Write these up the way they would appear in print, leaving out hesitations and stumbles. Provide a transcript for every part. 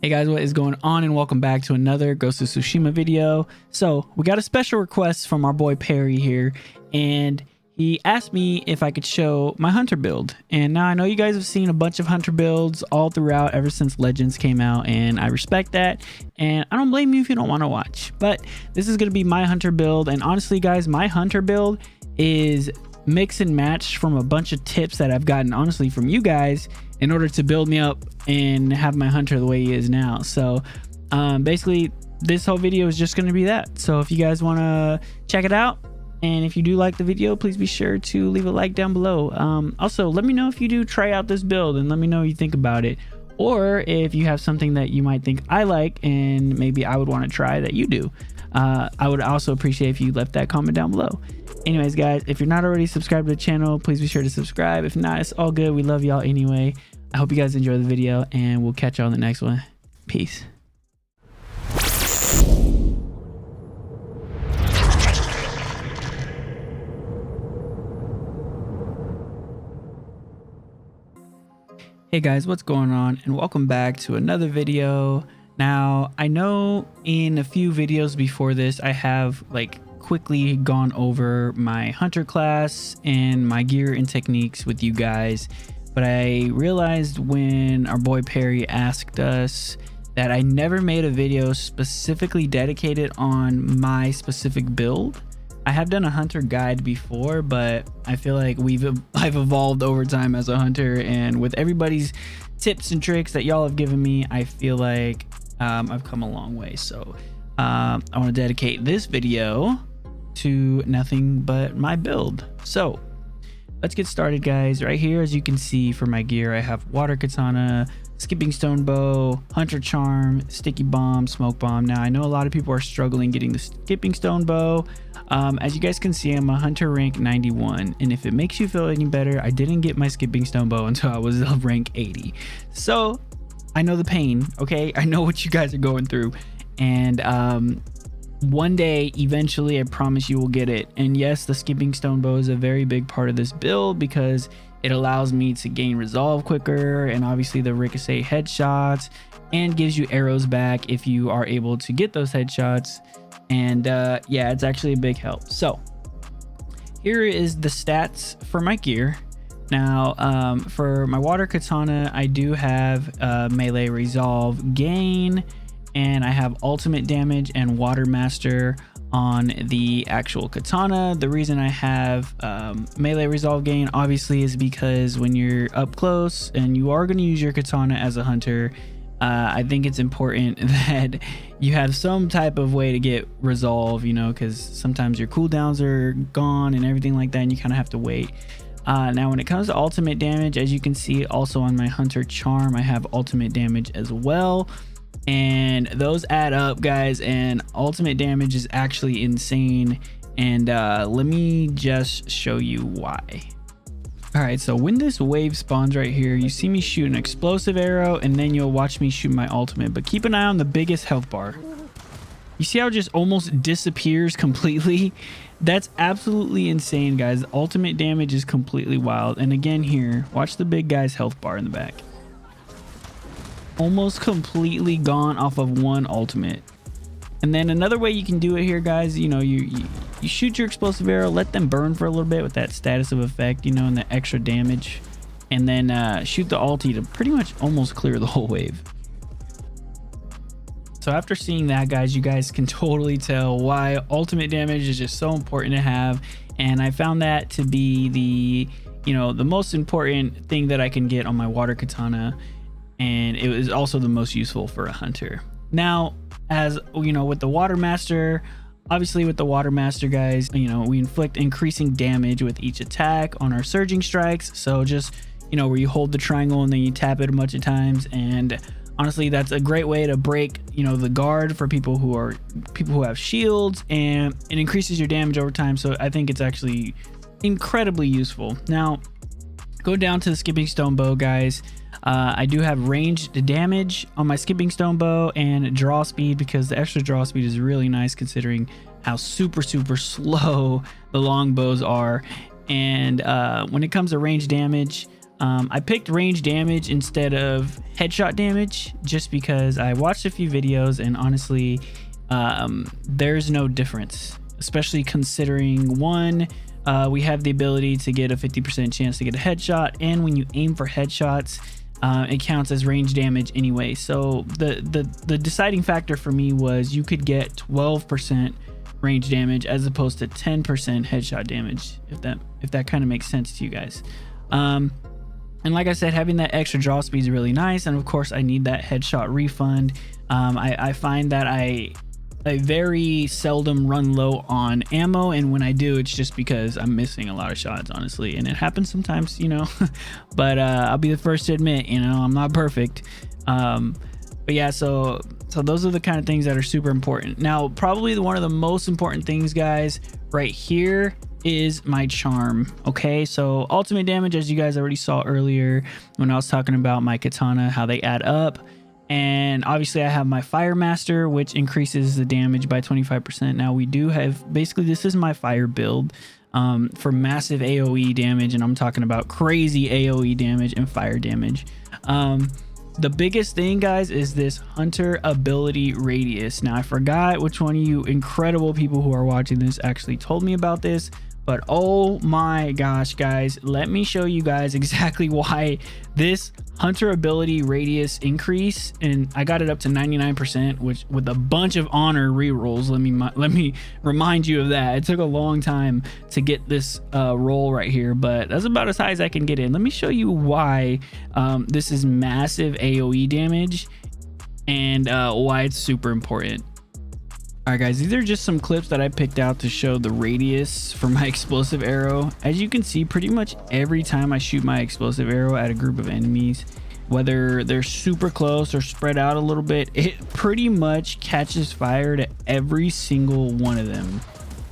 Hey guys, what is going on, and welcome back to another Ghost of Tsushima video. So we got a special request from our boy Perry here, and he asked me if I could show my hunter build. And now I know you guys have seen a bunch of hunter builds all throughout ever since Legends came out, and I respect that, and I don't blame you if you don't want to watch. But this is going to be my hunter build, and honestly guys, my hunter build is mix and match from a bunch of tips that I've gotten honestly from you guys in order to build me up and have my hunter the way he is now. So basically this whole video is just going to be that. So if you guys want to check it out, and if you do like the video, please be sure to leave a like down below. Also, let me know if you do try out this build, and let me know what you think about it, or if you have something that you might think I like and maybe I would want to try that you do. I would also appreciate if you left that comment down below. Anyways guys, if you're not already subscribed to the channel, please be sure to subscribe. If not, it's all good. We love y'all anyway. I hope you guys enjoy the video, and we'll catch y'all in the next one. Peace. Hey guys, what's going on, and welcome back to another video. Now, I know in a few videos before this, I have quickly gone over my hunter class and my gear and techniques with you guys, but I realized when our boy Perry asked us that I never made a video specifically dedicated on my specific build. I have done a hunter guide before, but I feel like I've evolved over time as a hunter, and with everybody's tips and tricks that y'all have given me, I feel like I've come a long way. So I want to dedicate this video to nothing but my build. So let's get started guys. Right here, as you can see, for my gear, I have water katana, skipping stone bow, hunter charm, sticky bomb, smoke bomb. Now I know a lot of people are struggling getting the skipping stone bow. As you guys can see, I'm a hunter rank 91, and if it makes you feel any better, I didn't get my skipping stone bow until I was rank 80. So I know the pain, okay? I know what you guys are going through, and one day eventually I promise you will get it. And yes, the skipping stone bow is a very big part of this build because it allows me to gain resolve quicker, and obviously the ricochet headshots, and gives you arrows back if you are able to get those headshots. And yeah, it's actually a big help. So here is the stats for my gear. Now for my water katana, I do have melee resolve gain, and I have ultimate damage and water master on the actual katana. The reason I have melee resolve gain obviously is because when you're up close and you are going to use your katana as a hunter, I think it's important that you have some type of way to get resolve, you know, because sometimes your cooldowns are gone and everything like that, and you kind of have to wait. Now when it comes to ultimate damage, as you can see also on my hunter charm, I have ultimate damage as well, and those add up guys, and ultimate damage is actually insane. And let me just show you why. All right, so when this wave spawns right here, you see me shoot an explosive arrow, and then you'll watch me shoot my ultimate. But keep an eye on the biggest health bar. You see how it just almost disappears completely? That's absolutely insane, guys. Ultimate damage is completely wild. And again here, watch the big guy's health bar in the back. Almost completely gone off of one ultimate. And then another way you can do it here, guys, you know, you shoot your explosive arrow, let them burn for a little bit with that status of effect, you know, and the extra damage, and then shoot the ulti to pretty much almost clear the whole wave. So after seeing that, guys, you guys can totally tell why ultimate damage is just so important to have, and I found that to be the, you know, the most important thing that I can get on my water katana, and it was also the most useful for a hunter. Now, as you know, with the water master, obviously with the water master, guys, you know, we inflict increasing damage with each attack on our surging strikes. So just, you know, where you hold the triangle and then you tap it a bunch of times, and honestly that's a great way to break, you know, the guard for people who have shields, and it increases your damage over time. So I think it's actually incredibly useful. Now go down to the skipping stone bow, guys. I do have ranged damage on my skipping stone bow and draw speed, because the extra draw speed is really nice considering how super slow the long bows are. And when it comes to range damage, I picked range damage instead of headshot damage just because I watched a few videos, and honestly, there's no difference, especially considering one, we have the ability to get a 50% chance to get a headshot, and when you aim for headshots, it counts as range damage anyway. So the deciding factor for me was you could get 12% range damage as opposed to 10% headshot damage, if that kind of makes sense to you guys. And like I said, having that extra draw speed is really nice, and of course I need that headshot refund. I find that I very seldom run low on ammo, and when I do, it's just because I'm missing a lot of shots, honestly, and it happens sometimes, you know. But I'll be the first to admit, you know, I'm not perfect. But yeah, so those are the kind of things that are super important. Now, probably one of the most important things, guys, right here is my charm. Okay, so ultimate damage, as you guys already saw earlier when I was talking about my katana, how they add up. And obviously I have my fire master, which increases the damage by 25%. Now we do have, basically this is my fire build for massive AoE damage, and I'm talking about crazy AoE damage and fire damage. The biggest thing, guys, is this hunter ability radius. Now I forgot which one of you incredible people who are watching this actually told me about this, but oh my gosh, guys, let me show you guys exactly why this hunter ability radius increase, and I got it up to 99%, which with a bunch of honor rerolls. Let me remind you of that. It took a long time to get this roll right here, but that's about as high as I can get in. Let me show you why this is massive AoE damage and why it's super important. All right, guys, these are just some clips that I picked out to show the radius for my explosive arrow. As you can see, pretty much every time I shoot my explosive arrow at a group of enemies, whether they're super close or spread out a little bit, it pretty much catches fire to every single one of them.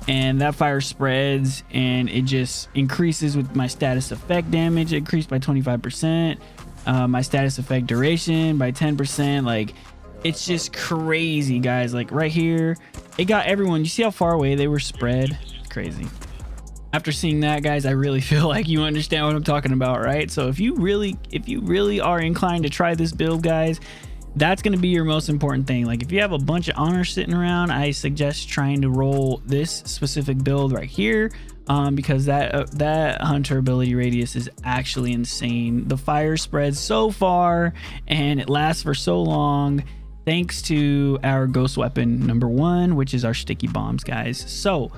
And that fire spreads, and it just increases with my status effect damage. It increased by 25%. My status effect duration by 10%. Like, it's just crazy, guys. Like right here, it got everyone. You see how far away they were spread? It's crazy. After seeing that, guys, I really feel like you understand what I'm talking about, right? So if you really are inclined to try this build, guys, that's going to be your most important thing. Like if you have a bunch of honor sitting around, I suggest trying to roll this specific build right here, because that hunter ability radius is actually insane. The fire spreads so far and it lasts for so long, thanks to our ghost weapon number 1, which is our sticky bombs, guys. So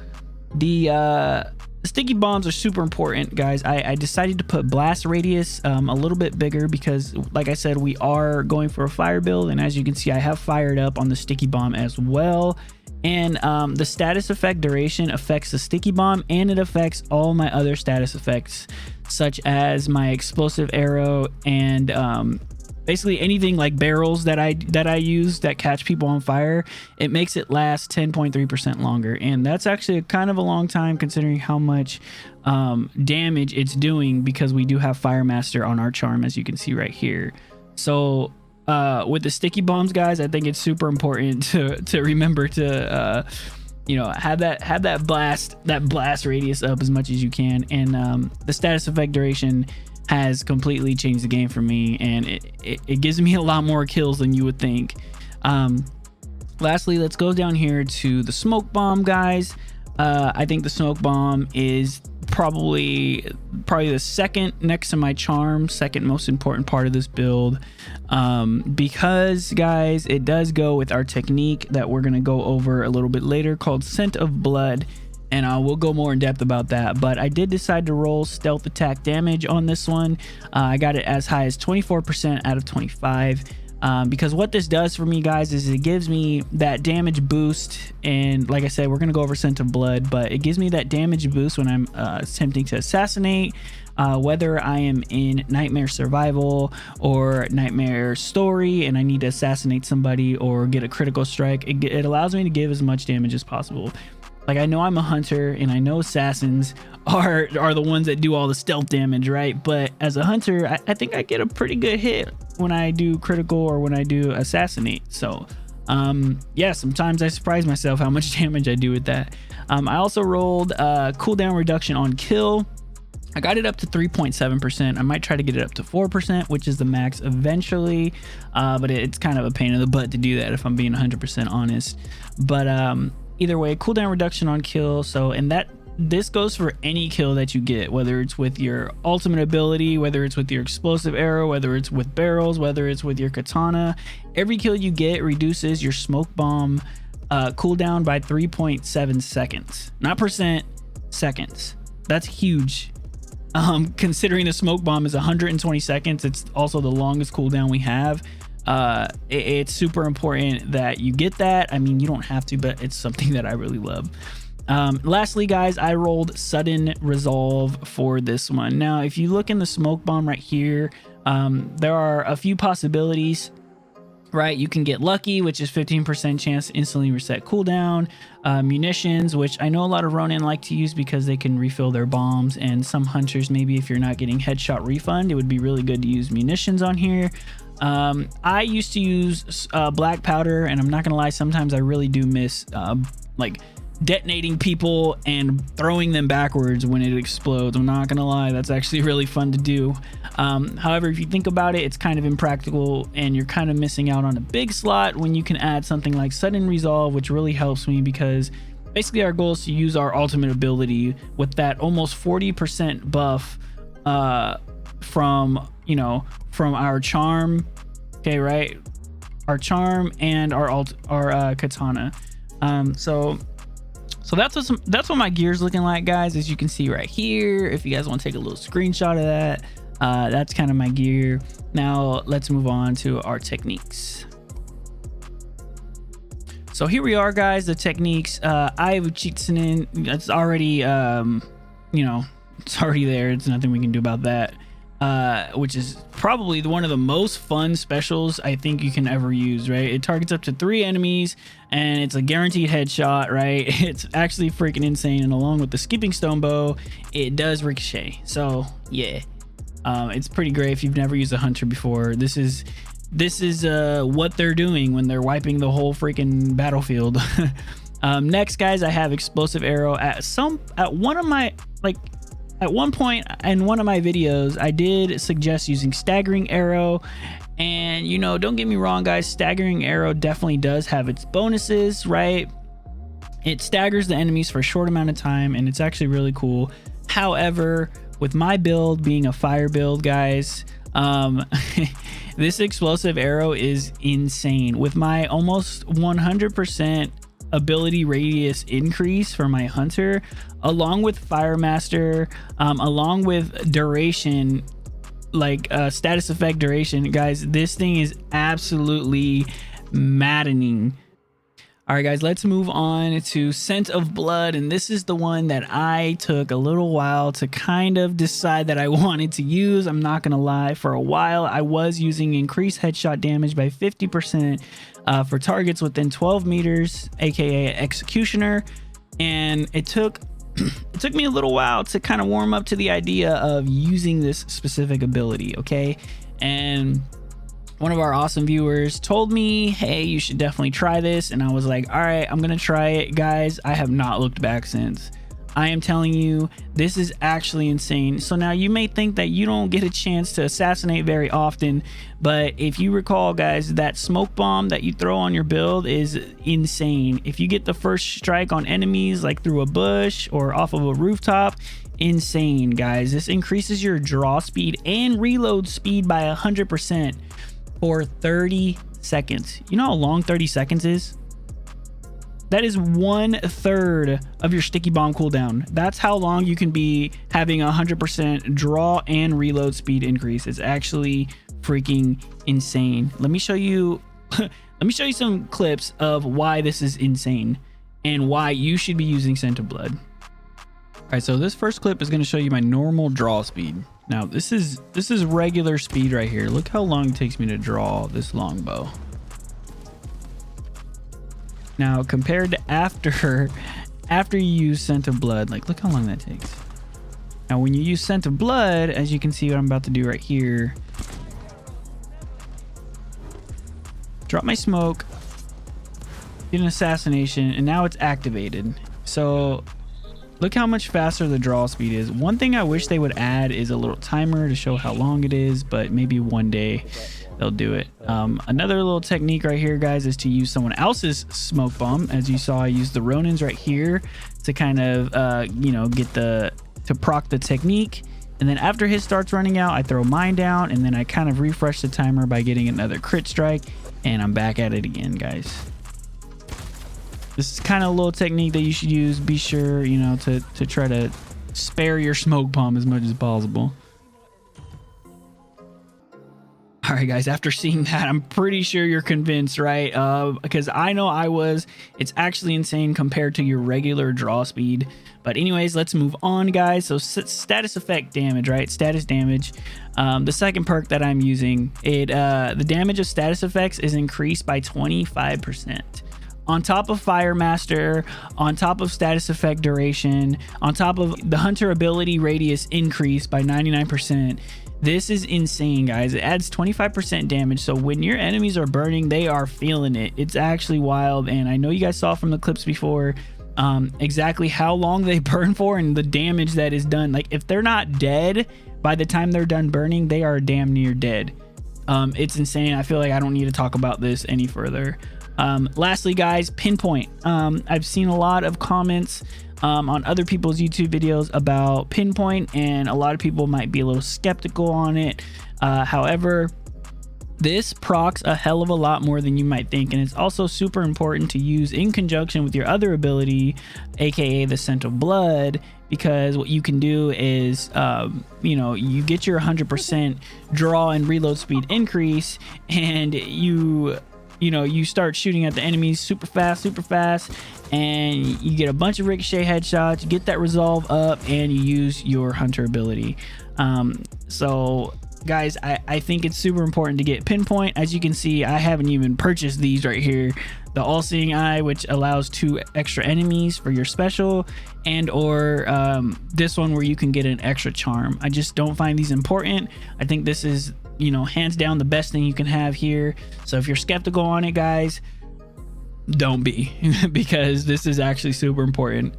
the sticky bombs are super important, guys. I decided to put blast radius a little bit bigger because, like I said, we are going for a fire build, and as you can see, I have fired up on the sticky bomb as well. And the status effect duration affects the sticky bomb, and it affects all my other status effects, such as my explosive arrow and basically anything like barrels that I use that catch people on fire. It makes it last 10.3% longer, and that's actually kind of a long time considering how much damage it's doing, because we do have Fire Master on our charm, as you can see right here. So with the sticky bombs, guys, I think it's super important to remember to you know, have that blast radius up as much as you can, and the status effect duration has completely changed the game for me, and it gives me a lot more kills than you would think. Lastly, let's go down here to the smoke bomb, guys. I think the smoke bomb is probably the second next to my charm, second most important part of this build, because, guys, it does go with our technique that we're going to go over a little bit later called Scent of Blood, and we'll go more in depth about that. But I did decide to roll stealth attack damage on this one. I got it as high as 24% out of 25, because what this does for me, guys, is it gives me that damage boost. And like I said, we're gonna go over Scent of Blood, but it gives me that damage boost when I'm attempting to assassinate, whether I am in Nightmare Survival or Nightmare Story and I need to assassinate somebody or get a critical strike. It allows me to give as much damage as possible. Like, I know I'm a hunter, and I know assassins are the ones that do all the stealth damage, right? But as a hunter, I think I get a pretty good hit when I do critical or when I do assassinate. So yeah, sometimes I surprise myself how much damage I do with that. I also rolled cooldown reduction on kill. I got it up to 3.7%. I might try to get it up to 4%, which is the max eventually. But it's kind of a pain in the butt to do that if I'm being 100% honest. But either way, cooldown reduction on kill. So, and this goes for any kill that you get, whether it's with your ultimate ability, whether it's with your explosive arrow, whether it's with barrels, whether it's with your katana. Every kill you get reduces your smoke bomb cooldown by 3.7 seconds. Not percent, seconds. That's huge. Considering the smoke bomb is 120 seconds, it's also the longest cooldown we have. It's super important that you get that. I mean, you don't have to, but it's something that I really love. Lastly, guys, I rolled sudden resolve for this one. Now, if you look in the smoke bomb right here, there are a few possibilities. Right, you can get lucky, which is 15% chance to instantly reset cooldown. Munitions, which I know a lot of Ronin like to use because they can refill their bombs, and some hunters, maybe if you're not getting headshot refund, it would be really good to use munitions on here. I used to use black powder, and I'm not gonna lie, sometimes I really do miss like detonating people and throwing them backwards when it explodes. I'm not gonna lie, that's actually really fun to do. However, if you think about it, it's kind of impractical and you're kind of missing out on a big slot when you can add something like sudden resolve, which really helps me because basically our goal is to use our ultimate ability with that almost 40% buff from our charm. Okay, right, our charm and our katana. So that's what my gear's looking like, guys, as you can see right here. If you guys want to take a little screenshot of that, that's kind of my gear. Now let's move on to our techniques. So here we are, guys, the techniques. I have Chitsunin. It's already it's already there. It's nothing we can do about that. Which is probably one of the most fun specials I think you can ever use, right? It targets up to 3 enemies and it's a guaranteed headshot, right? It's actually freaking insane, and along with the skipping stone bow, it does ricochet. So yeah, it's pretty great if you've never used a hunter before. This is what they're doing when they're wiping the whole freaking battlefield. Next, guys, I have explosive arrow. At one point in one of my videos, I did suggest using staggering arrow, and don't get me wrong, guys, staggering arrow definitely does have its bonuses, right? It staggers the enemies for a short amount of time, and it's actually really cool. However, with my build being a fire build, guys, this explosive arrow is insane. With my almost 100% ability radius increase for my hunter, along with fire master, along with duration, like status effect duration, guys, this thing is absolutely maddening. All right, guys, let's move on to Scent of Blood, and this is the one that I took a little while to kind of decide that I wanted to use. I'm not gonna lie, for a while I was using increased headshot damage by 50% for targets within 12 meters, aka Executioner, and it took me a little while to kind of warm up to the idea of using this specific ability, okay? And one of our awesome viewers told me, hey, you should definitely try this, and I was like, all right, I'm gonna try it, guys. I have not looked back since. I am telling you, this is actually insane. So now you may think that you don't get a chance to assassinate very often, but if you recall, guys, that smoke bomb that you throw on your build is insane. If you get the first strike on enemies, like through a bush or off of a rooftop, insane, guys. This increases your draw speed and reload speed by 100% for 30 seconds. You know how long 30 seconds is? That is 1/3 of your sticky bomb cooldown. That's how long you can be having 100% draw and reload speed increase. It's actually freaking insane. Let me show you let me show you some clips of why this is insane and why you should be using Scent of Blood. All right, so this first clip is going to show you my normal draw speed. Now this is regular speed right here. Look how long it takes me to draw this longbow. Now compared to after you use Scent of Blood, like look how long that takes. Now when you use Scent of Blood, as you can see what I'm about to do right here, drop my smoke, get an assassination, and now it's activated. So look how much faster the draw speed is. One thing I wish they would add is a little timer to show how long it is, but maybe one day they'll do it. Another little technique right here, guys, is to use someone else's smoke bomb. As you saw, I used the Ronin's right here to kind of you know, get to proc the technique. And then after his starts running out, I throw mine down, and then I kind of refresh the timer by getting another crit strike, and I'm back at it again, guys. This is kind of a little technique that you should use. Be sure, you know, to try to spare your smoke bomb as much as possible. All right, guys, after seeing that, I'm pretty sure you're convinced, right? Because I know I was. It's actually insane compared to your regular draw speed. But anyways, let's move on, guys. So status effect damage, right? Status damage. The second perk that I'm using, the damage of status effects is increased by 25%. On top of Fire Master, on top of status effect duration, on top of the hunter ability radius increase by 99%. This is insane, guys. It adds 25% damage. So when your enemies are burning, they are feeling it. It's actually wild. And I know you guys saw from the clips before exactly how long they burn for and the damage that is done. Like, if they're not dead by the time they're done burning, they are damn near dead. It's insane. I feel like I don't need to talk about this any further. Lastly, guys, pinpoint. I've seen a lot of comments on other people's YouTube videos about pinpoint, and a lot of people might be a little skeptical on it. However, this procs a hell of a lot more than you might think, and it's also super important to use in conjunction with your other ability, aka the Scent of Blood, because what you can do is you know, you get your 100% draw and reload speed increase, and you know, you start shooting at the enemies super fast, and you get a bunch of ricochet headshots, you get that resolve up, and you use your hunter ability. So guys, I think it's super important to get pinpoint. As you can see, I haven't even purchased these right here. The all-seeing eye, which allows 2 extra enemies for your special, and or this one where you can get an extra charm. I just don't find these important. I think this is, you know, hands down the best thing you can have here. So if you're skeptical on it, guys, don't be, because this is actually super important.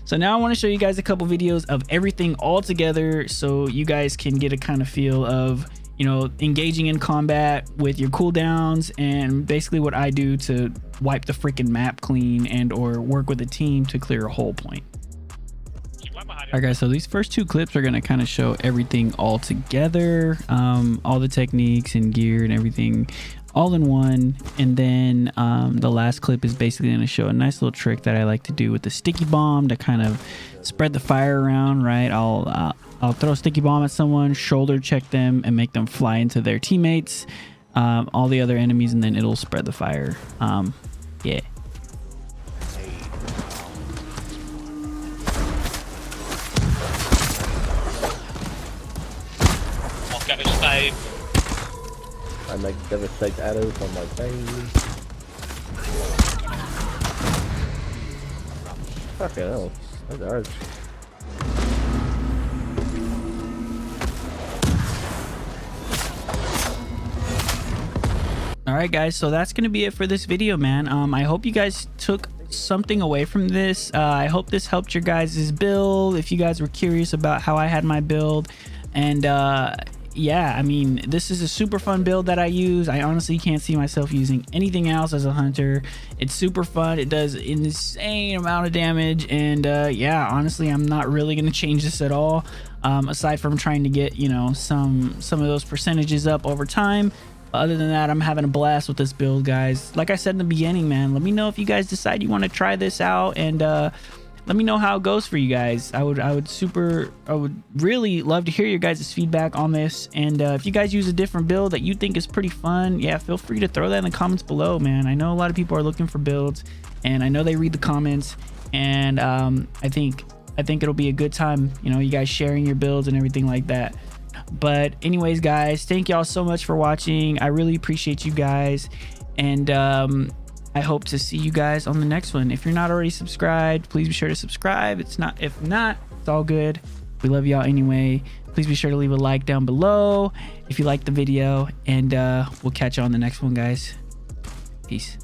So now I want to show you guys a couple videos of everything all together, so you guys can get a kind of feel of, you know, engaging in combat with your cooldowns, and basically what I do to wipe the freaking map clean and or work with a team to clear a whole point. All right, guys, so these first 2 clips are going to kind of show everything all together, all the techniques and gear and everything all in one. And then the last clip is basically going to show a nice little trick that I like to do with the sticky bomb to kind of spread the fire around, right? I'll throw a sticky bomb at someone, shoulder check them, and make them fly into their teammates, all the other enemies, and then it'll spread the fire. Yeah. I make devastate arrows on my face. Fucking hell, that's hard. All right, guys, so that's gonna be it for this video, man. I hope you guys took something away from this. I hope this helped your guys' build, if you guys were curious about how I had my build. And yeah, I mean, this is a super fun build that I use. I honestly can't see myself using anything else as a hunter. It's super fun. It does insane amount of damage, and yeah, honestly, I'm not really gonna change this at all, aside from trying to get, you know, some of those percentages up over time. Other than that, I'm having a blast with this build, guys. Like I said in the beginning, man, let me know if you guys decide you want to try this out, and let me know how it goes for you guys. I would really love to hear your guys' feedback on this. And if you guys use a different build that you think is pretty fun, yeah, feel free to throw that in the comments below, man. I know a lot of people are looking for builds, and I know they read the comments, and I think it'll be a good time, you know, you guys sharing your builds and everything like that. But anyways, guys, thank y'all so much for watching. I really appreciate you guys, and I hope to see you guys on the next one. If you're not already subscribed, please be sure to subscribe. If not, it's all good. We love y'all anyway. Please be sure to leave a like down below if you liked the video, and we'll catch you on the next one, guys. Peace.